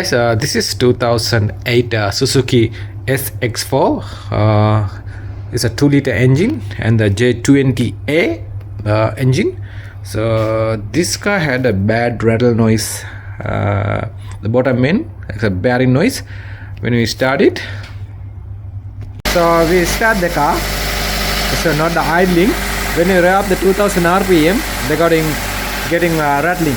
Guys, this is 2008 Suzuki Sx4. It's a 2-liter engine and the J20A engine. So this car had a bad rattle noise. The bottom end, it's a bearing noise when we start it. So we start the car. So not the idling. When you rev up the 2000 RPM, they're getting rattling.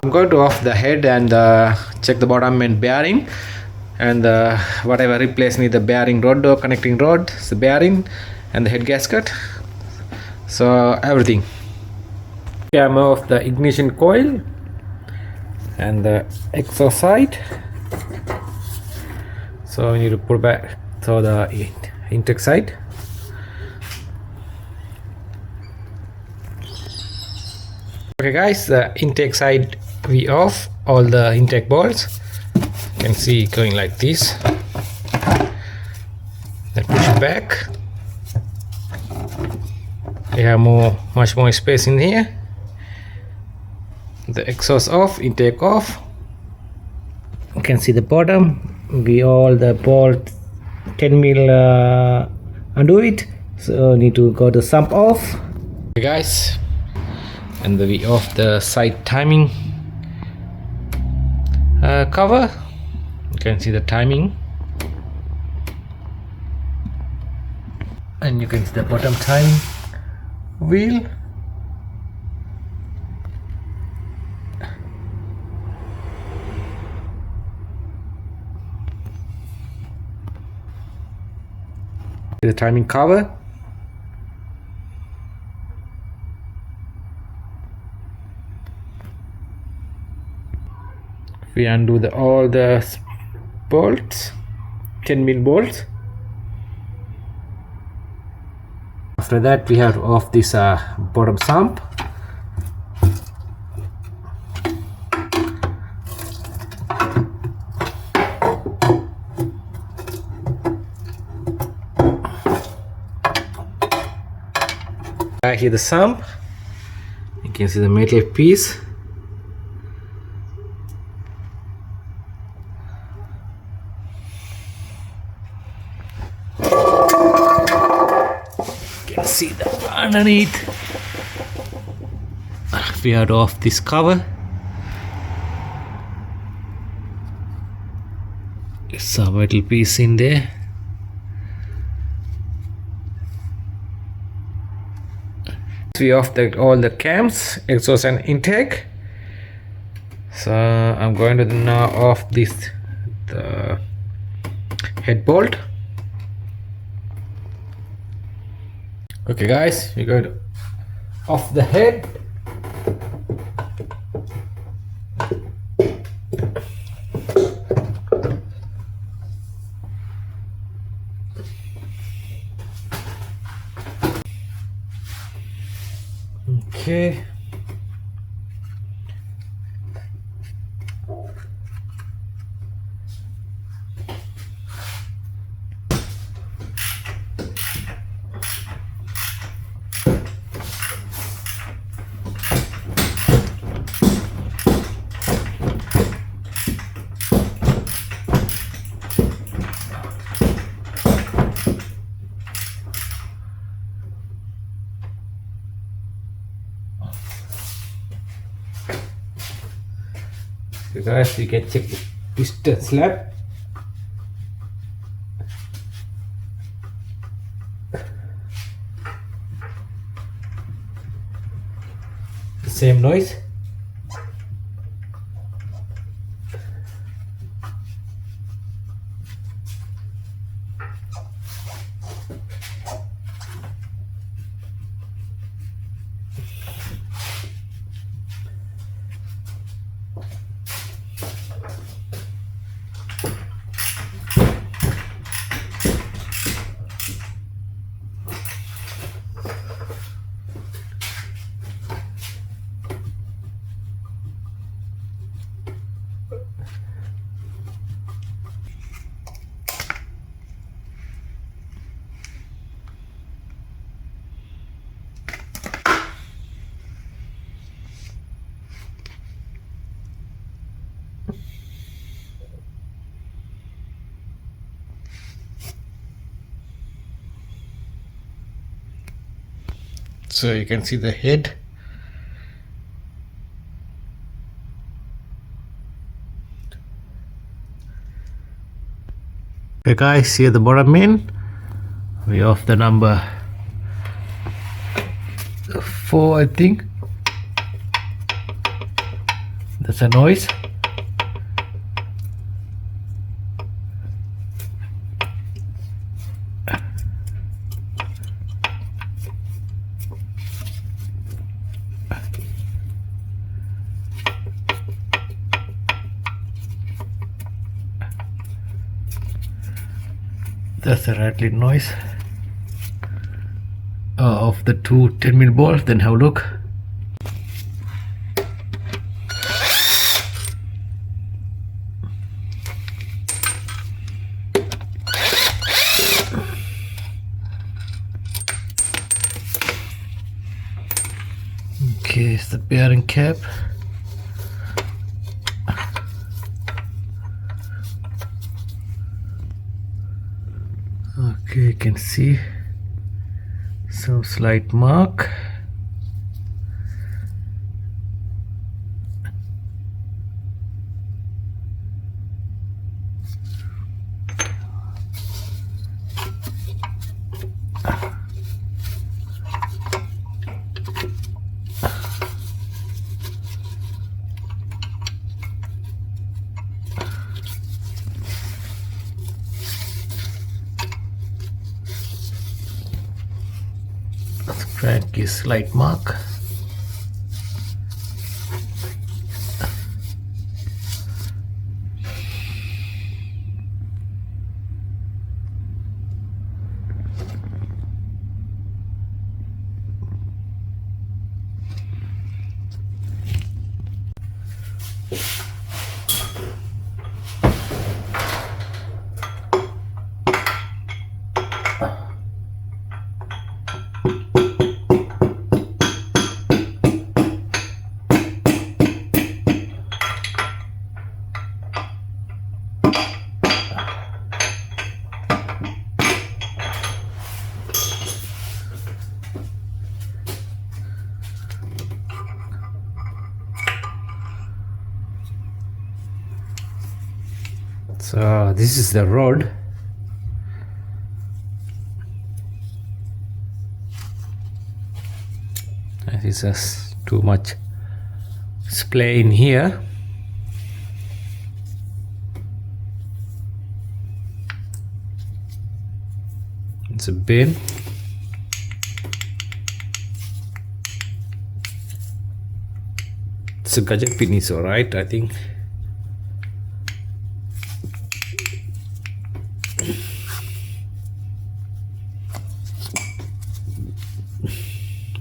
I'm going to off the head and check the bottom end bearing and whatever replace need the bearing rod or connecting rod, the bearing and the head gasket. So everything. Okay, I'm off the ignition coil and the exhaust side. So we need to put back to the intake side. Okay guys, the intake side we off all the intake bolts. You can see going like this. Then push it back. We have much more space in here. The exhaust off, intake off. You can see the bottom. We all the bolt 10 mil undo it. So need to go the sump off. Okay guys, and we off the side timing cover. You can see the timing and you can see the bottom timing wheel. The timing cover. We undo all the bolts, 10 mil bolts. After that we have to off this bottom sump. Back here the sump. You can see the metal piece. See the underneath. We are off this cover. It's a metal piece in there. We off all the cams, exhaust and intake. So I'm going to now off the head bolt. Okay guys, we're going to off the head. Okay. So guys, you can check the piston slab. the same noise. So you can see the head. Okay guys, here the bottom main. We off the number 4, I think. That's a noise. That's a rattling noise of the two 10mm balls. Then have a look. Okay, it's the bearing cap. Okay, you can see some slight mark. Crank is slight mark. So this is the rod. This is too much splay in here. It's a bin. It's a gadget pin is alright, I think.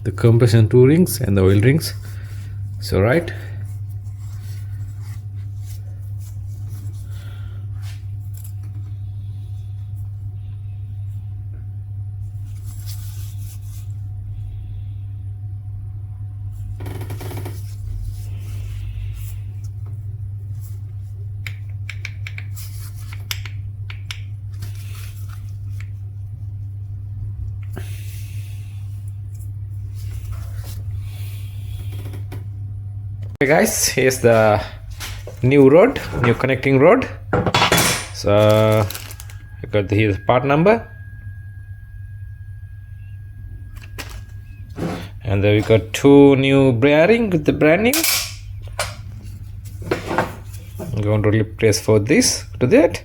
The compression two rings and the oil rings, so right. Okay guys, here's the new rod, new connecting rod. So I got here's the part number, And then we got 2 new bearing with the brand new. I'm going to replace for this to that.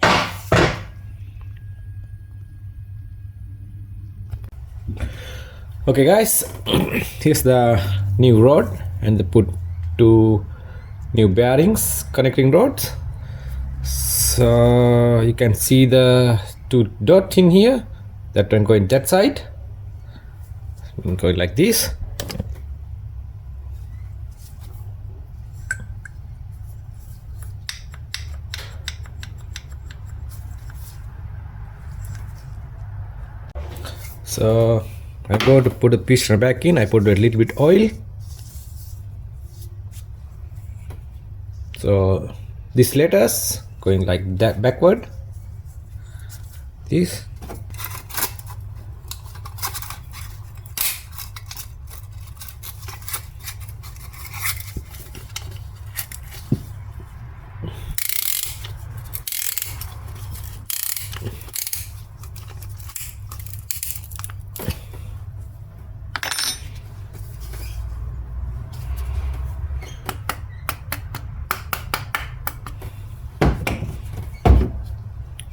Okay guys, here's the new rod, and they put 2 new bearings, connecting rods. So you can see the 2 dots in here, that one going that side, going like this. So I'm going to put the piston back in. I put a little bit oil. So this letters going like that backward. This.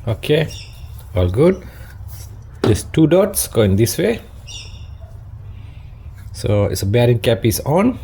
Okay, all good. Just 2 dots going this way. So its a bearing cap is on.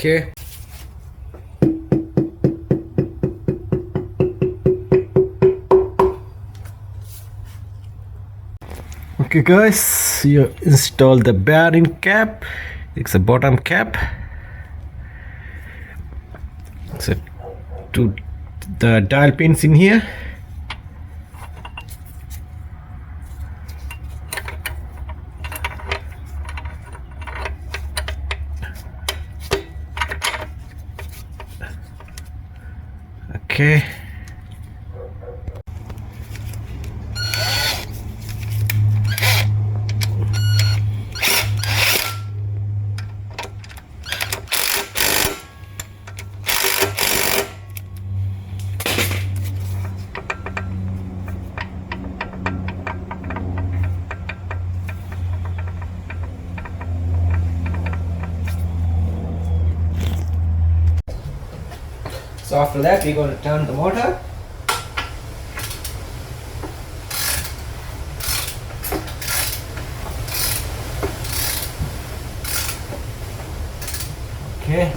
Okay. Okay guys, you install the bearing cap. It's a bottom cap. So to the dial pins in here. Okay. So after that we're going to turn the motor. Okay.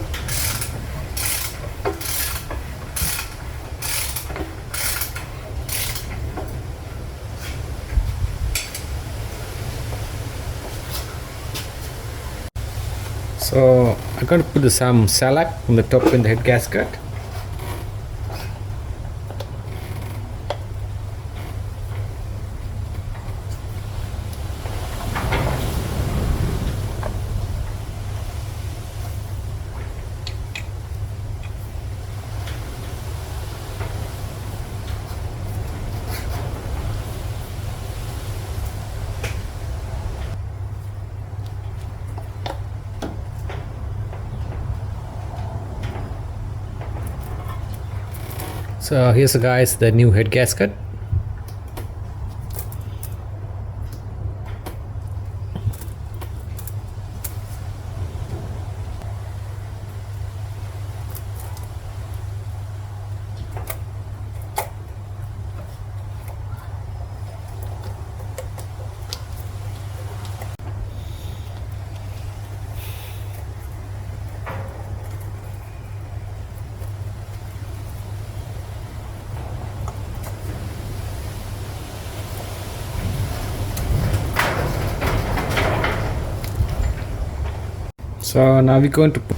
So I'm going to put some shellac on the top in the head gasket. So here's guys the new head gasket. So now we're going to put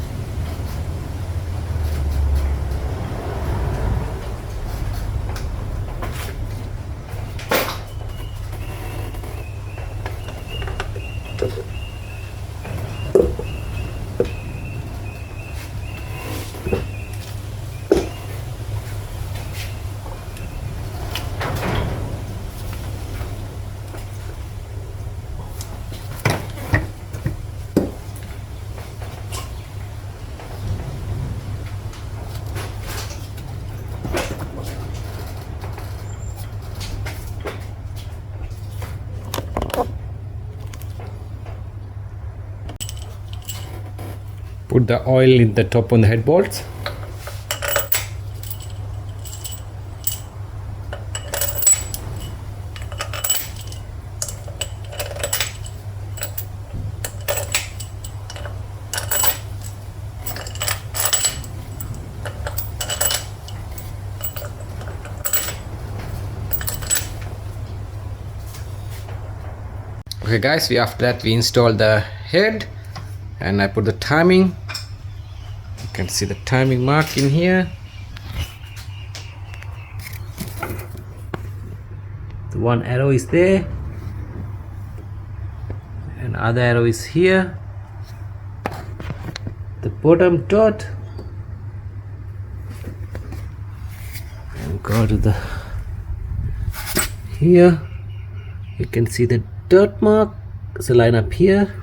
put the oil in the top on the head bolts. Okay guys, after that we install the head and I put the timing. You can see the timing mark in here. The one arrow is there and other arrow is here. The bottom dot, and go to the here. You can see the dot mark. There's a line up here.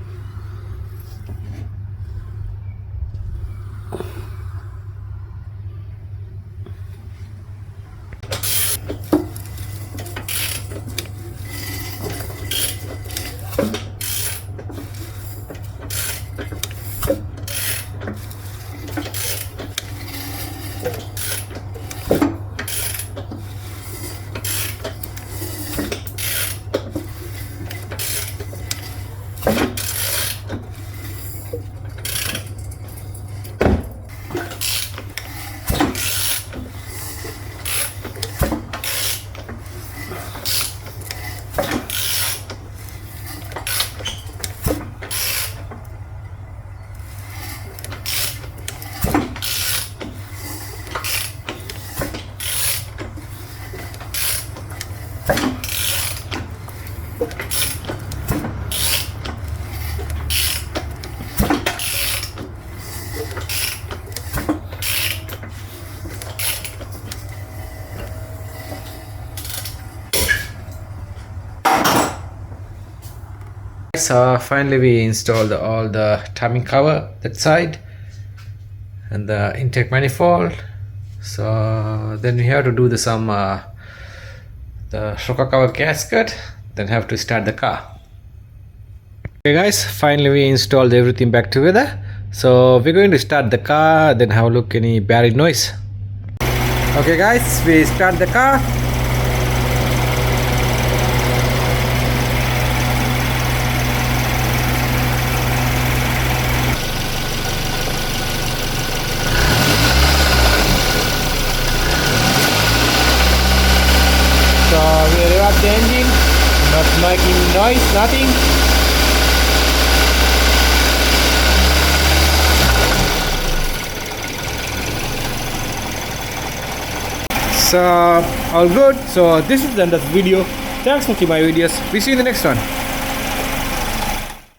So finally we installed all the timing cover that side and the intake manifold. So then we have to do the shock cover gasket, then have to start the car. Okay guys, finally we installed everything back together. So we're going to start the car, then have a look any bearing noise. Okay guys, we start the car. So we rev up the engine, not making noise, nothing. So all good. So this is the end of the video. Thanks for watching my videos. We see you in the next one.